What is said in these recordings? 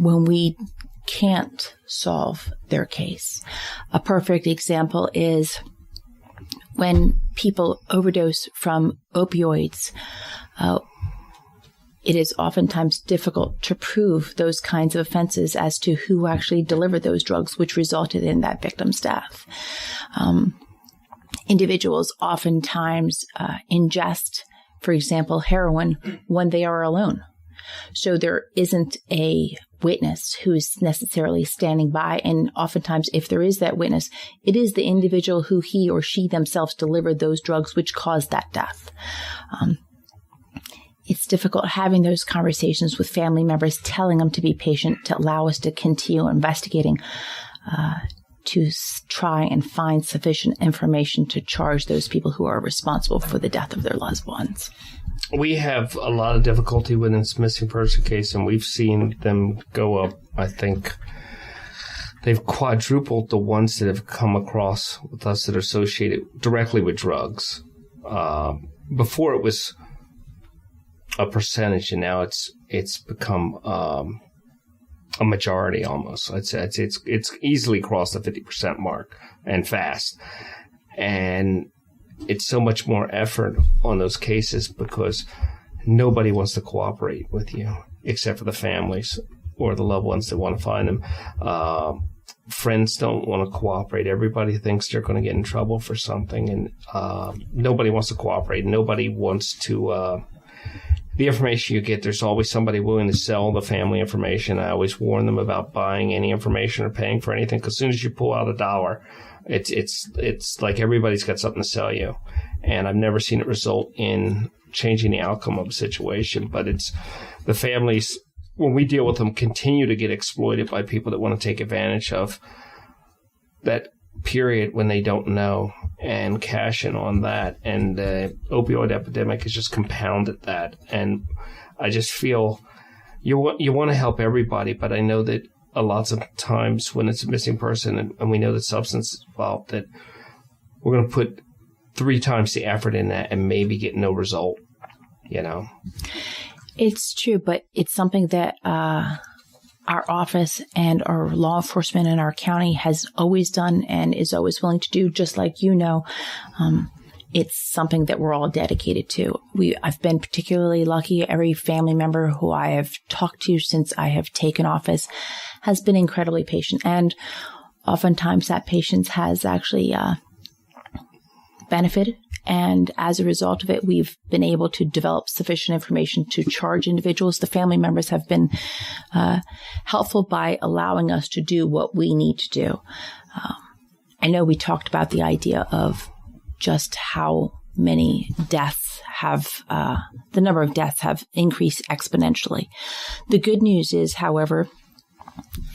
when we can't solve their case. A perfect example is when people overdose from opioids. It is oftentimes difficult to prove those kinds of offenses as to who actually delivered those drugs, which resulted in that victim's death. Individuals oftentimes ingest, for example, heroin when they are alone. So there isn't a witness who is necessarily standing by. And oftentimes, if there is that witness, it is the individual who he or she themselves delivered those drugs which caused that death. It's difficult having those conversations with family members, telling them to be patient, to allow us to continue investigating, to try and find sufficient information to charge those people who are responsible for the death of their loved ones. We have a lot of difficulty with this missing person case, and we've seen them go up. I think they've quadrupled the ones that have come across with us that are associated directly with drugs. Before it was a percentage, and now it's become a majority almost. It's easily crossed the 50% mark and fast. And it's so much more effort on those cases because nobody wants to cooperate with you except for the families or the loved ones that want to find them. Friends don't want to cooperate. Everybody thinks they're going to get in trouble for something, and nobody wants to cooperate. Nobody wants to... The information you get, there's always somebody willing to sell the family information. I always warn them about buying any information or paying for anything, because as soon as you pull out $1, it's like everybody's got something to sell you. And I've never seen it result in changing the outcome of a situation. But it's the families, when we deal with them, continue to get exploited by people that want to take advantage of that period when they don't know and cash in on that. And the opioid epidemic has just compounded that. And I just feel you want to help everybody, but I know that lots of times when it's a missing person and we know that substance is involved, that we're going to put 3 times the effort in that and maybe get no result, It's true, but it's something that our office and our law enforcement in our county has always done and is always willing to do, just like it's something that we're all dedicated to. I've been particularly lucky. Every family member who I have talked to since I have taken office has been incredibly patient. And oftentimes that patience has actually benefited. And as a result of it, we've been able to develop sufficient information to charge individuals. The family members have been helpful by allowing us to do what we need to do. I know we talked about the idea of just how many deaths the number of deaths have increased exponentially. The good news is, however,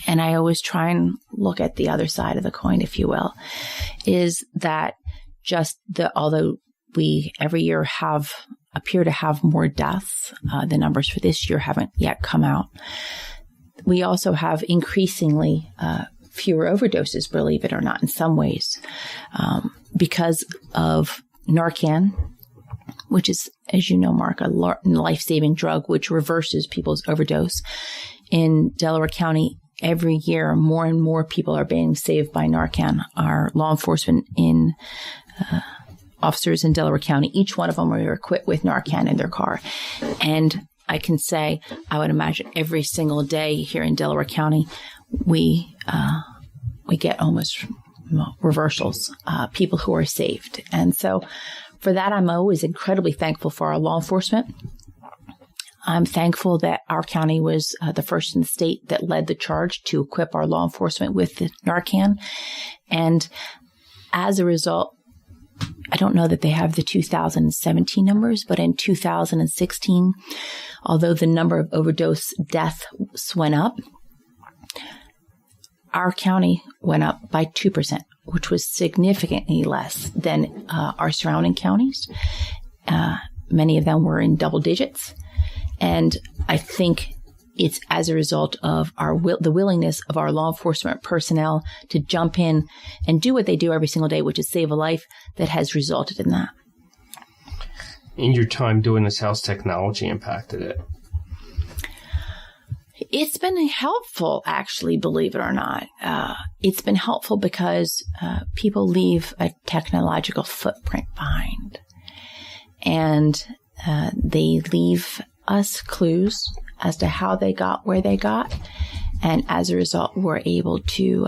and I always try and look at the other side of the coin, if you will, is that although we every year appear to have more deaths, the numbers for this year haven't yet come out. We also have increasingly fewer overdoses, believe it or not, in some ways, because of Narcan, which is, as you know, Mark, a life-saving drug which reverses people's overdose. In Delaware County, every year, more and more people are being saved by Narcan. Our law enforcement officers in Delaware County, each one of them are equipped with Narcan in their car. And I can say, I would imagine every single day here in Delaware County, we get almost reversals, people who are saved. And so for that, I'm always incredibly thankful for our law enforcement. I'm thankful that our county was the first in the state that led the charge to equip our law enforcement with the Narcan. And as a result, I don't know that they have the 2017 numbers, but in 2016, although the number of overdose deaths went up, our county went up by 2%, which was significantly less than our surrounding counties. Many of them were in double digits. And I think it's as a result of the willingness of our law enforcement personnel to jump in and do what they do every single day, which is save a life, that has resulted in that. In your time doing this, how's technology impacted it? It's been helpful, actually, believe it or not. It's been helpful because people leave a technological footprint behind. And they leave us clues as to how they got where they got. And as a result, we're able to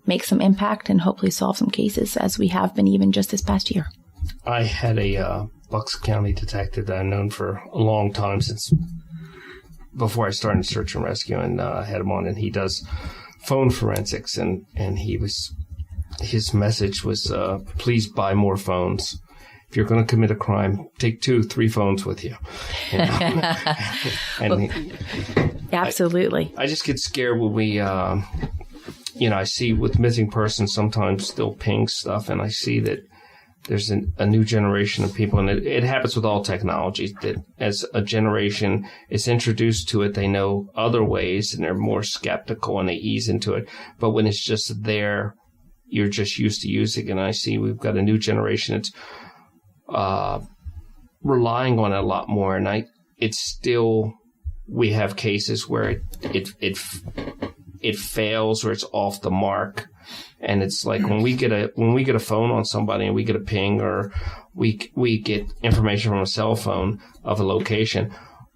make some impact and hopefully solve some cases, as we have been even just this past year. I had a Bucks County detective that I've known for a long time, since before I started search and rescue, and I had him on, and he does phone forensics, and his message was, please buy more phones. If you're going to commit a crime, take 2-3 phones with you. Know? Absolutely. I just get scared when we, I see with missing persons sometimes they'll ping stuff, and I see that there's a new generation of people, and it happens with all technologies, that as a generation is introduced to it, they know other ways, and they're more skeptical, and they ease into it. But when it's just there, you're just used to using it. And I see we've got a new generation that's relying on it a lot more, and we have cases where it fails or it's off the mark. And it's like when we get a phone on somebody and we get a ping, or we get information from a cell phone of a location,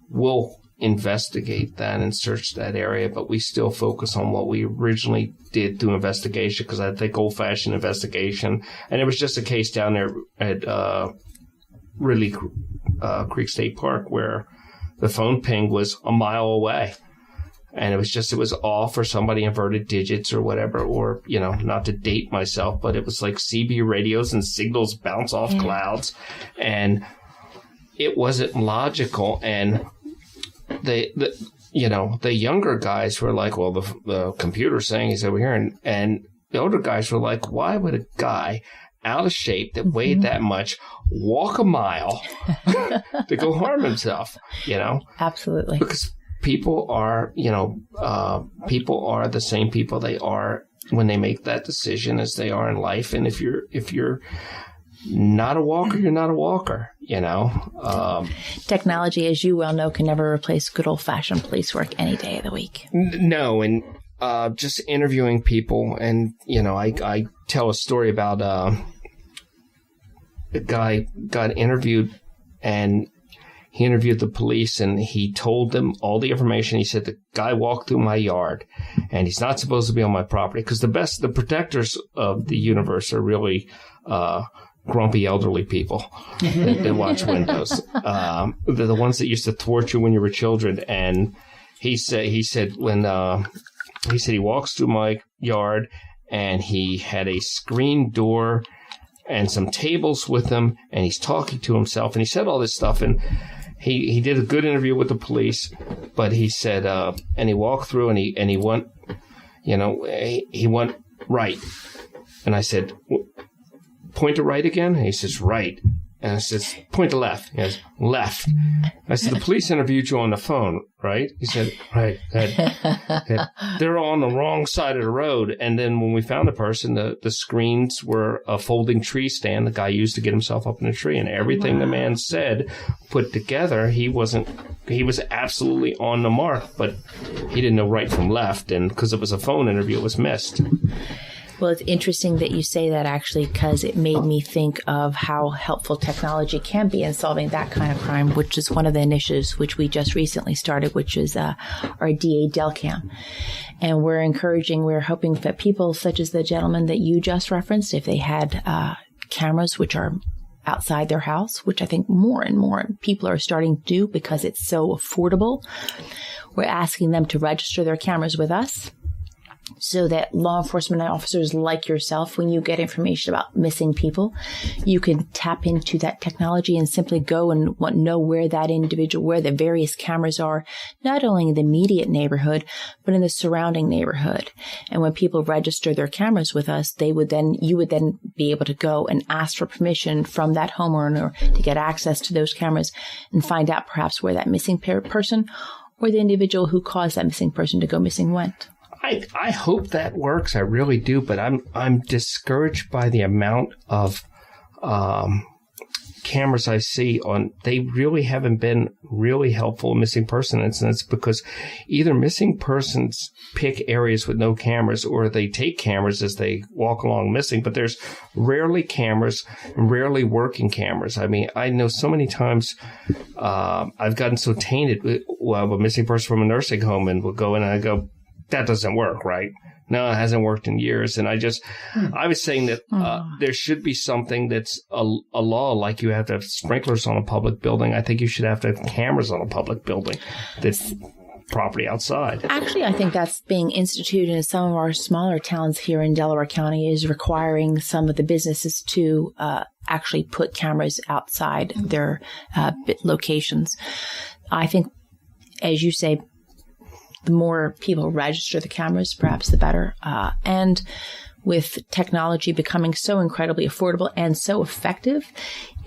we'll investigate that and search that area, but we still focus on what we originally did through investigation, because I think old-fashioned investigation. And it was just a case down there at Ridley Creek State Park where the phone ping was a mile away. And it was off, or somebody inverted digits or whatever, or, not to date myself, but it was like CB radios and signals bounce off clouds. And it wasn't logical. And the younger guys were like, well, the computer's saying he's over here. And the older guys were like, why would a guy out of shape that weighed that much walk a mile to go harm himself, Absolutely. Because people are the same people they are when they make that decision as they are in life. And if you're not a walker, you're not a walker, Technology, as you well know, can never replace good old-fashioned police work any day of the week. No, and just interviewing people. And, I tell a story about a guy got interviewed, and he interviewed the police, and he told them all the information. He said, the guy walked through my yard, and he's not supposed to be on my property, because the protectors of the universe are really grumpy elderly people that watch windows. They're the ones that used to thwart you when you were children. And he said he walks through my yard, and he had a screen door and some tables with him, and he's talking to himself, and he said all this stuff. And he did a good interview with the police, but he said, and he walked through, and he went, he went right. And I said, point to right again? And he says, right. And I says, point to left. He goes, left. I said, the police interviewed you on the phone, right? He said, right. They're on the wrong side of the road. And then when we found the person, the screens were a folding tree stand the guy used to get himself up in a tree. And everything the man said put together, he was absolutely on the mark, but he didn't know right from left. And because it was a phone interview, it was missed. Well, it's interesting that you say that, actually, because it made me think of how helpful technology can be in solving that kind of crime, which is one of the initiatives which we just recently started, which is our DA Delcam. And we're hoping that people such as the gentleman that you just referenced, if they had cameras which are outside their house, which I think more and more people are starting to do because it's so affordable, we're asking them to register their cameras with us, so that law enforcement officers like yourself, when you get information about missing people, you can tap into that technology and simply go and know where the various cameras are, not only in the immediate neighborhood, but in the surrounding neighborhood. And when people register their cameras with us, you would then be able to go and ask for permission from that homeowner to get access to those cameras and find out perhaps where that missing person or the individual who caused that missing person to go missing went. I hope that works. I really do, but I'm discouraged by the amount of cameras I see they really haven't been really helpful in missing person incidents, because either missing persons pick areas with no cameras, or they take cameras as they walk along missing, but there's rarely cameras and rarely working cameras. I mean, I know so many times I've gotten so tainted with a missing person from a nursing home, and we'll go in and I go, that doesn't work, right? No, it hasn't worked in years. And I was saying that there should be something that's a law, like you have to have sprinklers on a public building. I think you should have to have cameras on a public building that's property outside. Actually, I think that's being instituted in some of our smaller towns here in Delaware County, is requiring some of the businesses to actually put cameras outside their locations. I think, as you say, the more people register the cameras, perhaps the better. And with technology becoming so incredibly affordable and so effective,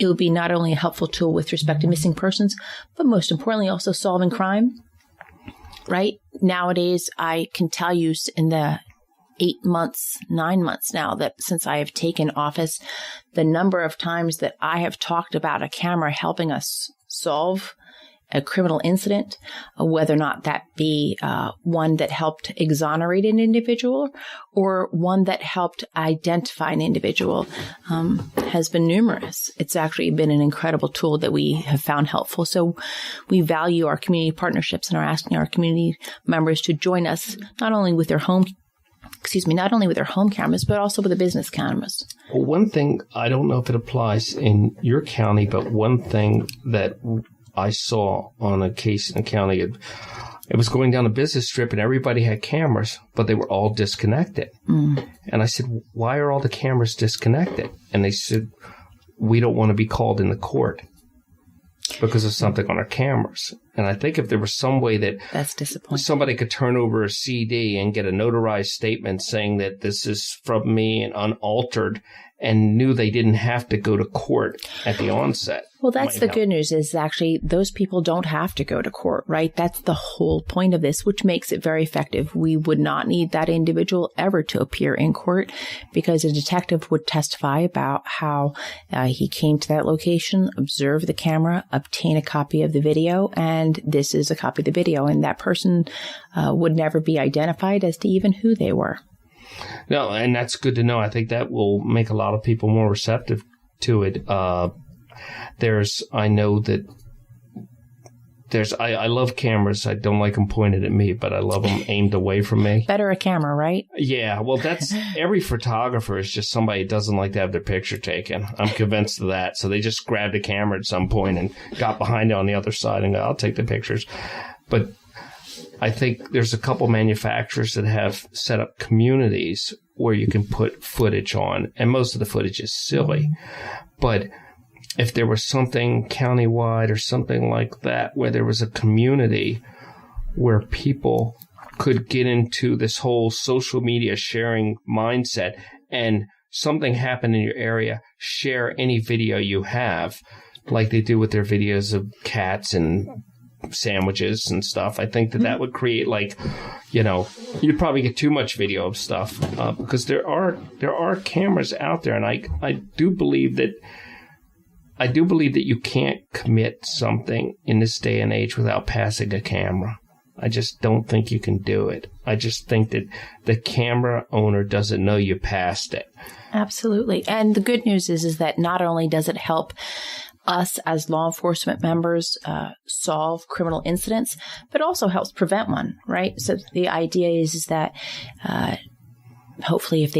it would be not only a helpful tool with respect to missing persons, but most importantly, also solving crime. Right? Nowadays, I can tell you in the 9 months now that since I have taken office, the number of times that I have talked about a camera helping us solve a criminal incident, whether or not that be one that helped exonerate an individual or one that helped identify an individual, has been numerous. It's actually been an incredible tool that we have found helpful. So we value our community partnerships and are asking our community members to join us not only with their home cameras, but also with the business cameras. Well, one thing, I don't know if it applies in your county, but one thing that I saw on a case in the county, it was going down a business strip and everybody had cameras, but they were all disconnected. And I said, why are all the cameras disconnected? And they said, we don't want to be called in the court because of something on our cameras. And I think if there was some way that's disappointing, somebody could turn over a CD and get a notarized statement saying that this is from me and unaltered, and knew they didn't have to go to court at the onset. Well, that's the good news, is actually those people don't have to go to court, right? That's the whole point of this, which makes it very effective. We would not need that individual ever to appear in court, because a detective would testify about how he came to that location, observed the camera, obtain a copy of the video, and this is a copy of the video. And that person would never be identified as to even who they were. No, and that's good to know. I think that will make a lot of people more receptive to it. I love cameras. I don't like them pointed at me, but I love them aimed away from me. Better a camera, right? Yeah. Well, that's every photographer is just somebody who doesn't like to have their picture taken. I'm convinced of that. So they just grabbed a camera at some point and got behind it on the other side and go, I'll take the pictures. But I think there's a couple manufacturers that have set up communities where you can put footage on, and most of the footage is silly. But if there was something countywide or something like that, where there was a community where people could get into this whole social media sharing mindset, and something happened in your area, share any video you have, like they do with their videos of cats and sandwiches and stuff. I think that would create, you'd probably get too much video of stuff, because there are cameras out there, and I do believe that you can't commit something in this day and age without passing a camera. I just don't think you can do it. I just think that the camera owner doesn't know you passed it. Absolutely. And the good news is that not only does it help us as law enforcement members solve criminal incidents, but also helps prevent one, right? So the idea is that hopefully if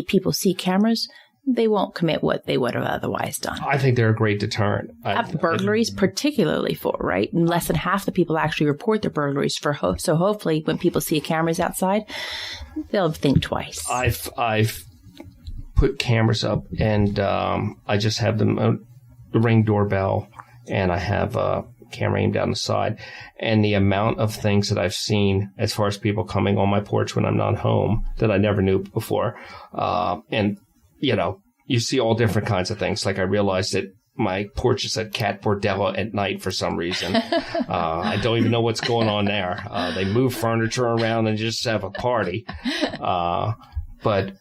people see cameras, they won't commit what they would have otherwise done. I think they're a great deterrent. Burglaries particularly right? And less than half the people actually report their burglaries so hopefully when people see cameras outside, they'll think twice. I've put cameras up, and I just have them ring doorbell, and I have a camera aimed down the side. And the amount of things that I've seen as far as people coming on my porch when I'm not home that I never knew before. And, you see all different kinds of things. Like I realized that my porch is a cat bordello at night for some reason. I don't even know what's going on there. They move furniture around and just have a party. But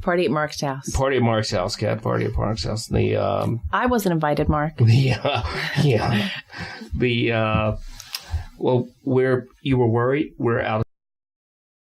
party at Mark's house. Party at Mark's house, cat party at Mark's house. I wasn't invited, Mark. Yeah. Well, where you were worried, we're out of